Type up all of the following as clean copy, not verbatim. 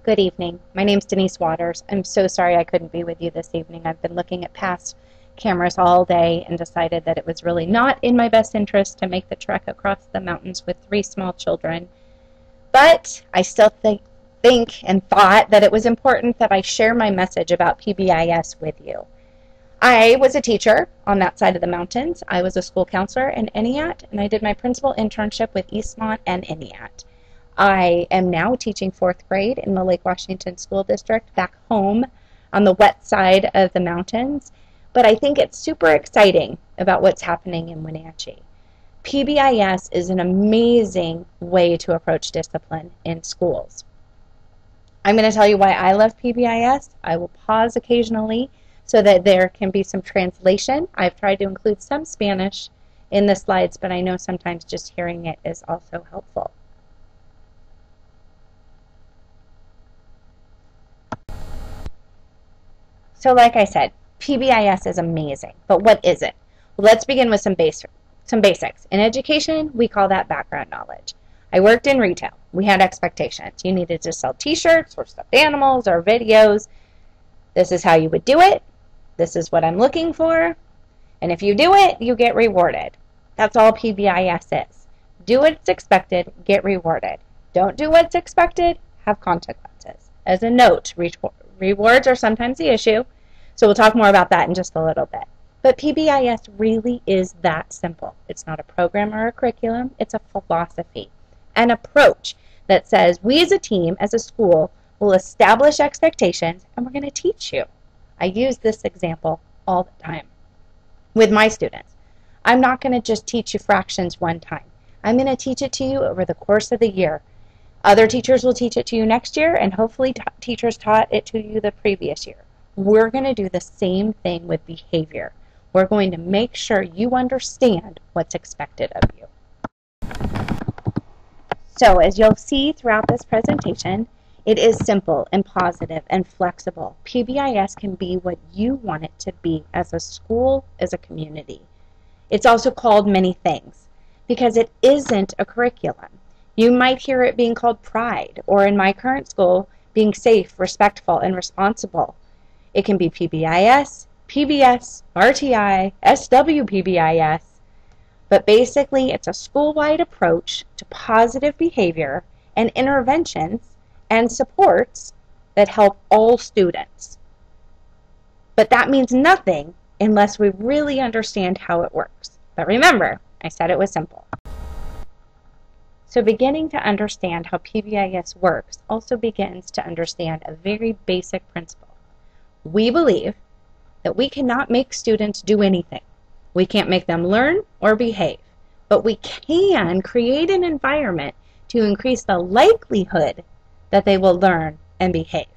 Good evening. My name's Denise Waters. I'm so sorry I couldn't be with you this evening. I've been looking at past cameras all day and decided that it was really not in my best interest to make the trek across the mountains with 3 small children. But I still think and thought that it was important that I share my message about PBIS with you. I was a teacher on that side of the mountains. I was a school counselor in Entiat, and I did my principal internship with Eastmont and Entiat. I am now teaching 4th grade in the Lake Washington School District back home on the west side of the mountains, but I think it's super exciting about what's happening in Wenatchee. PBIS is an amazing way to approach discipline in schools. I'm going to tell you why I love PBIS. I will pause occasionally so that there can be some translation. I've tried to include some Spanish in the slides, but I know sometimes just hearing it is also helpful. So like I said, PBIS is amazing, but what is it? Well, let's begin with some basics. In education, we call that background knowledge. I worked in retail. We had expectations. You needed to sell t-shirts or stuffed animals or videos. This is how you would do it. This is what I'm looking for. And if you do it, you get rewarded. That's all PBIS is. Do what's expected, get rewarded. Don't do what's expected, have consequences. As a note, rewards are sometimes the issue, so we'll talk more about that in just a little bit. But PBIS really is that simple. It's not a program or a curriculum, it's a philosophy, an approach that says we as a team, as a school, will establish expectations and we're going to teach you. I use this example all the time with my students. I'm not going to just teach you fractions one time. I'm going to teach it to you over the course of the year. Other teachers will teach it to you next year, and hopefully teachers taught it to you the previous year. We're going to do the same thing with behavior. We're going to make sure you understand what's expected of you. So as you'll see throughout this presentation, it is simple and positive and flexible. PBIS can be what you want it to be as a school, as a community. It's also called many things because it isn't a curriculum. You might hear it being called pride, or in my current school, being safe, respectful, and responsible. It can be PBIS, PBS, RTI, SWPBIS, but basically it's a school-wide approach to positive behavior and interventions and supports that help all students. But that means nothing unless we really understand how it works. But remember, I said it was simple. So beginning to understand how PBIS works also begins to understand a very basic principle. We believe that we cannot make students do anything. We can't make them learn or behave, but we can create an environment to increase the likelihood that they will learn and behave.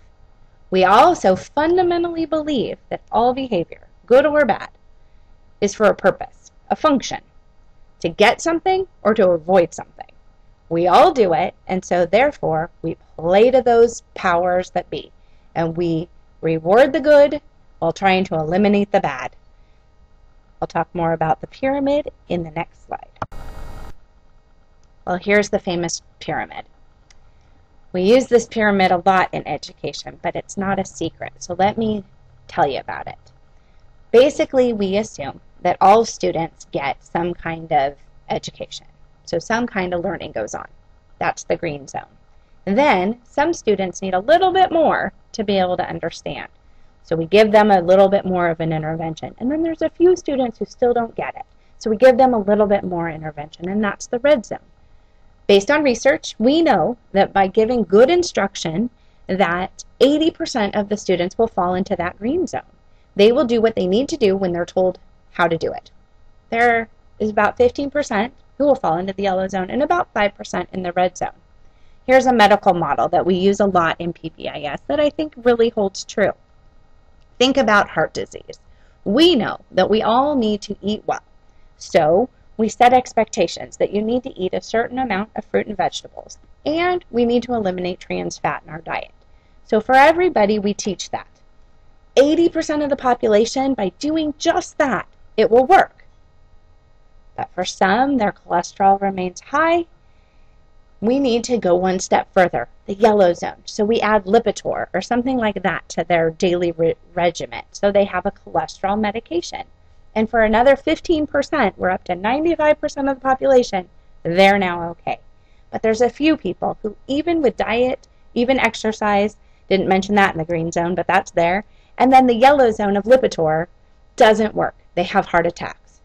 We also fundamentally believe that all behavior, good or bad, is for a purpose, a function, to get something or to avoid something. We all do it, and so therefore we play to those powers that be, and we reward the good while trying to eliminate the bad. I'll talk more about the pyramid in the next slide. Well, here's the famous pyramid. We use this pyramid a lot in education, but it's not a secret, so let me tell you about it. Basically, we assume that all students get some kind of education. So some kind of learning goes on. That's the green zone. And then some students need a little bit more to be able to understand. So we give them a little bit more of an intervention. And then there's a few students who still don't get it. So we give them a little bit more intervention, and that's the red zone. Based on research, we know that by giving good instruction, that 80% of the students will fall into that green zone. They will do what they need to do when they're told how to do it. There is about 15% who will fall into the yellow zone and about 5% in the red zone. Here's a medical model that we use a lot in PBIS that I think really holds true. Think about heart disease. We know that we all need to eat well. So we set expectations that you need to eat a certain amount of fruit and vegetables, and we need to eliminate trans fat in our diet. So for everybody, we teach that. 80% of the population, by doing just that, it will work. But for some, their cholesterol remains high. we need to go one step further, the yellow zone. So we add Lipitor or something like that to their daily regimen. So they have a cholesterol medication. And for another 15%, we're up to 95% of the population, they're now okay. But there's a few people who, even with diet, even exercise, didn't mention that in the green zone, but that's there, and then the yellow zone of Lipitor doesn't work. They have heart attacks.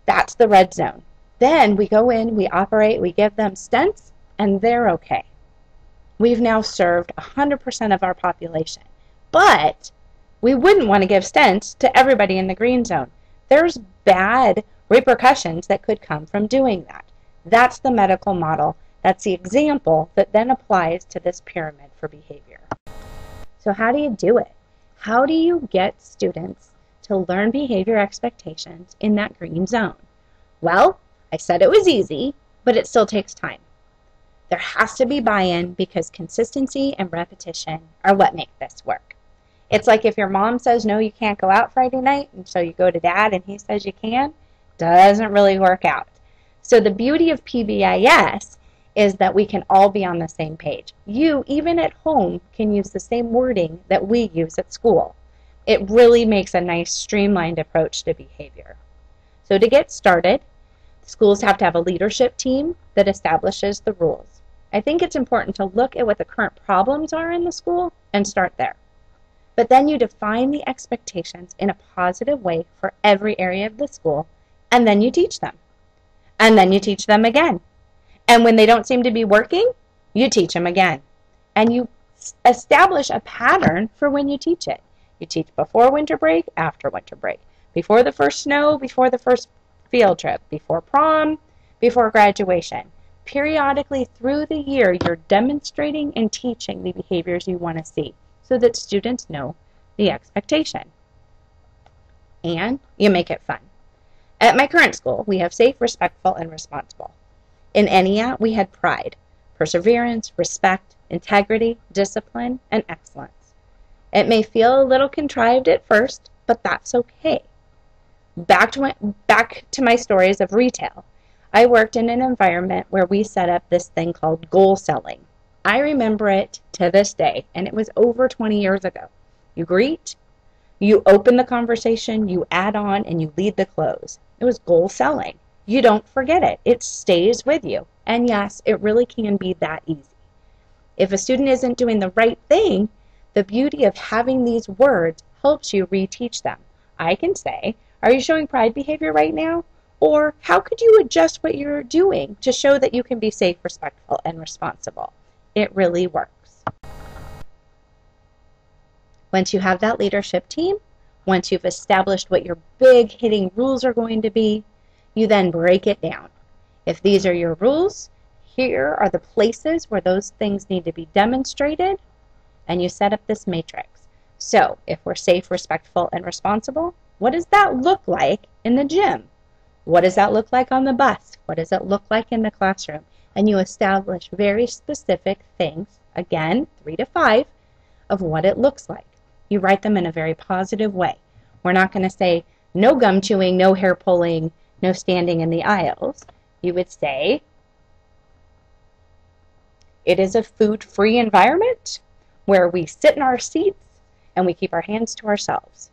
That's the red zone. Then we go in, we operate, we give them stents, and they're okay. We've now served 100% of our population. But we wouldn't want to give stents to everybody in the green zone. There's bad repercussions that could come from doing that. That's the medical model. That's the example that then applies to this pyramid for behavior. So how do you do it? How do you get students to learn behavior expectations in that green zone? Well, I said it was easy, but it still takes time. There has to be buy-in because consistency and repetition are what make this work. It's like if your mom says, no, you can't go out Friday night, and so you go to dad and he says you can, doesn't really work out. So the beauty of PBIS is that we can all be on the same page. You, even at home, can use the same wording that we use at school. It really makes a nice streamlined approach to behavior. So to get started, schools have to have a leadership team that establishes the rules. I think it's important to look at what the current problems are in the school and start there. But then you define the expectations in a positive way for every area of the school, and then you teach them. And then you teach them again. And when they don't seem to be working, you teach them again. And you establish a pattern for when you teach it. You teach before winter break, after winter break, before the first snow, before the first field trip, before prom, before graduation. Periodically through the year, you're demonstrating and teaching the behaviors you want to see so that students know the expectation. And you make it fun. At my current school, we have safe, respectful, and responsible. In ENEA, we had pride, perseverance, respect, integrity, discipline, and excellence. It may feel a little contrived at first, but that's okay. Back to my stories of retail. I worked in an environment where we set up this thing called goal selling. I remember it to this day, and it was over 20 years ago. You greet, you open the conversation, you add on, and you lead the close. It was goal selling. You don't forget it. It stays with you. And yes, it really can be that easy. If a student isn't doing the right thing, the beauty of having these words helps you reteach them. I can say, are you showing pride behavior right now? Or how could you adjust what you're doing to show that you can be safe, respectful, and responsible? It really works. Once you have that leadership team, once you've established what your big hitting rules are going to be, you then break it down. If these are your rules, here are the places where those things need to be demonstrated, and you set up this matrix. So, if we're safe, respectful, and responsible, what does that look like in the gym? What does that look like on the bus? What does it look like in the classroom? And you establish very specific things, again, 3 to 5, of what it looks like. You write them in a very positive way. We're not going to say, no gum chewing, no hair pulling, no standing in the aisles. You would say, it is a food-free environment where we sit in our seats and we keep our hands to ourselves.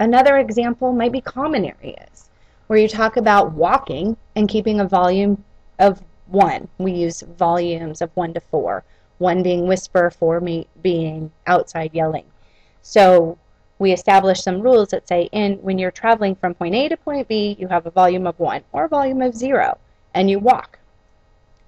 Another example might be common areas, where you talk about walking and keeping a volume of 1. We use volumes of 1 to 4, 1 being whisper, 4 being outside yelling. So we establish some rules that say when you're traveling from point A to point B, you have a volume of 1 or a volume of 0, and you walk.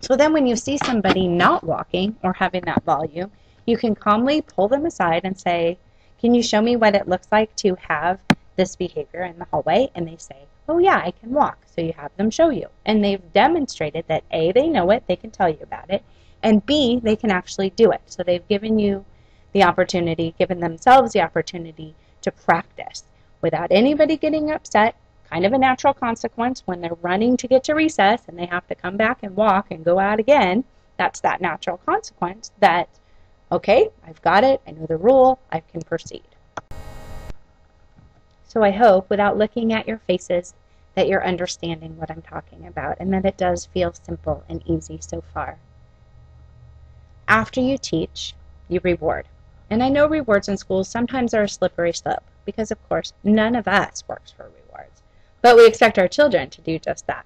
So then when you see somebody not walking or having that volume, you can calmly pull them aside and say, can you show me what it looks like to have this behavior in the hallway? And they say, oh yeah, I can walk. So you have them show you. And they've demonstrated that A, they know it, they can tell you about it, and B, they can actually do it. So they've given you the opportunity, given themselves the opportunity to practice without anybody getting upset, kind of a natural consequence when they're running to get to recess and they have to come back and walk and go out again. That's that natural consequence that, okay, I've got it, I know the rule, I can proceed. So I hope, without looking at your faces, that you're understanding what I'm talking about and that it does feel simple and easy so far. After you teach, you reward. And I know rewards in schools sometimes are a slippery slope because, of course, none of us works for rewards. But we expect our children to do just that.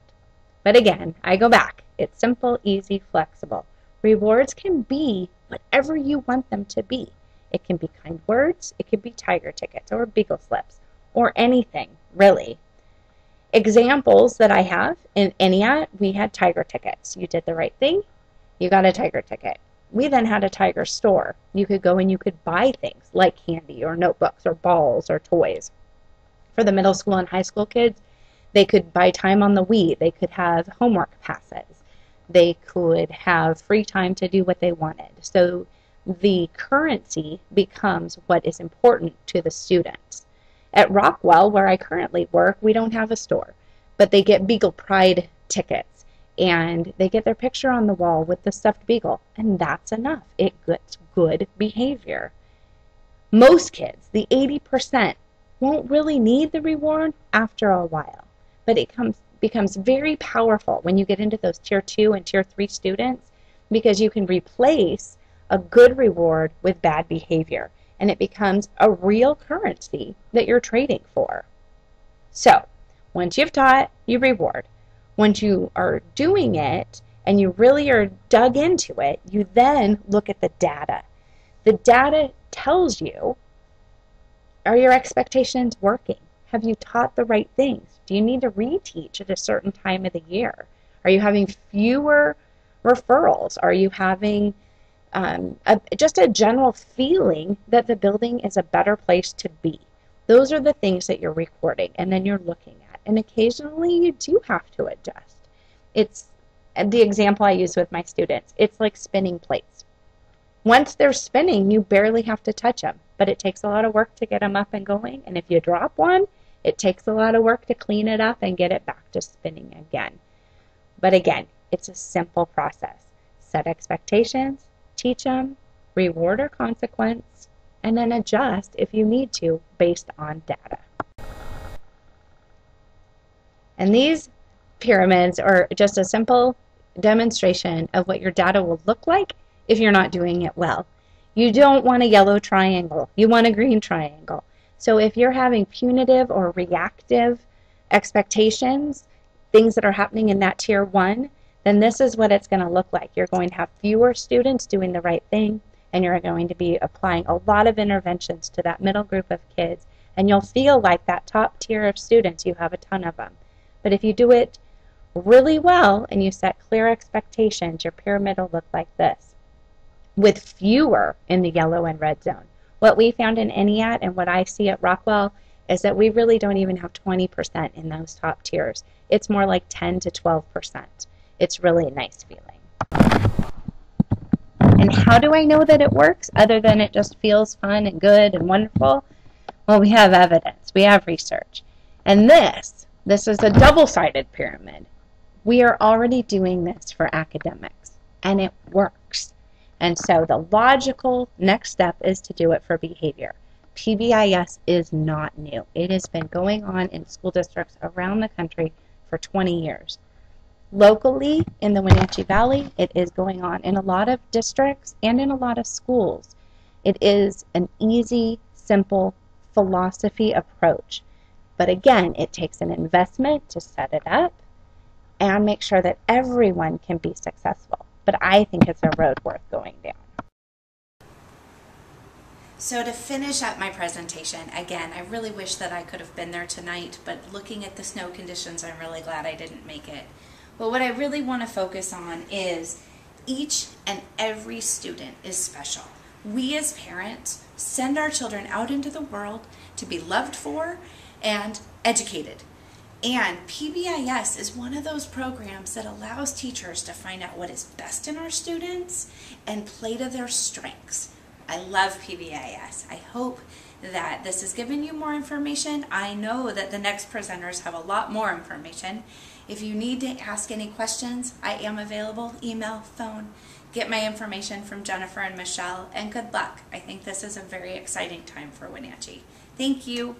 But again, I go back. It's simple, easy, flexible. Rewards can be whatever you want them to be. It can be kind words, it can be tiger tickets or beagle slips or anything, really. Examples that I have in ENIAT, we had tiger tickets. You did the right thing, you got a tiger ticket. We then had a tiger store. You could go and you could buy things like candy or notebooks or balls or toys. For the middle school and high school kids, they could buy time on the Wii. They could have homework passes. They could have free time to do what they wanted. So the currency becomes what is important to the students. At Rockwell, where I currently work, we don't have a store, but they get Beagle Pride tickets, and they get their picture on the wall with the stuffed beagle, and that's enough. It gets good behavior. Most kids, the 80%, won't really need the reward after a while, but it becomes very powerful when you get into those Tier 2 and Tier 3 students because you can replace a good reward with bad behavior, and it becomes a real currency that you're trading for. So, once you've taught, you reward. Once you are doing it and you really are dug into it, you then look at the data. The data tells you, are your expectations working? Have you taught the right things? Do you need to reteach at a certain time of the year? Are you having fewer referrals? Are you having just a general feeling that the building is a better place to be? Those are the things that you're recording and then you're looking at. And occasionally you do have to adjust. It's the example I use with my students. It's like spinning plates. Once they're spinning, you barely have to touch them, but it takes a lot of work to get them up and going. And if you drop one, it takes a lot of work to clean it up and get it back to spinning again. But again, it's a simple process. Set expectations, teach them, reward or consequence, and then adjust if you need to based on data. And these pyramids are just a simple demonstration of what your data will look like if you're not doing it well. You don't want a yellow triangle. You want a green triangle. So if you're having punitive or reactive expectations, things that are happening in that Tier 1, then this is what it's going to look like. You're going to have fewer students doing the right thing, and you're going to be applying a lot of interventions to that middle group of kids, and you'll feel like that top tier of students, you have a ton of them. But if you do it really well and you set clear expectations, your pyramid will look like this, with fewer in the yellow and red zone. What we found in ENIAT and what I see at Rockwell is that we really don't even have 20% in those top tiers. It's more like 10 to 12%. It's really a nice feeling. And how do I know that it works other than it just feels fun and good and wonderful? Well, we have evidence. We have research. And this is a double-sided pyramid. We are already doing this for academics, and it works. And so the logical next step is to do it for behavior. PBIS is not new. It has been going on in school districts around the country for 20 years. Locally in the Wenatchee Valley, it is going on in a lot of districts and in a lot of schools. It is an easy, simple philosophy approach. But again, it takes an investment to set it up and make sure that everyone can be successful. But I think it's a road worth going down. So to finish up my presentation, again, I really wish that I could have been there tonight, but looking at the snow conditions, I'm really glad I didn't make it. But what I really want to focus on is each and every student is special. We as parents send our children out into the world to be loved for and educated. And PBIS is one of those programs that allows teachers to find out what is best in our students and play to their strengths. I love PBIS. I hope that this has given you more information. I know that the next presenters have a lot more information. If you need to ask any questions, I am available, email, phone. Get my information from Jennifer and Michelle, and good luck. I think this is a very exciting time for Wenatchee. Thank you.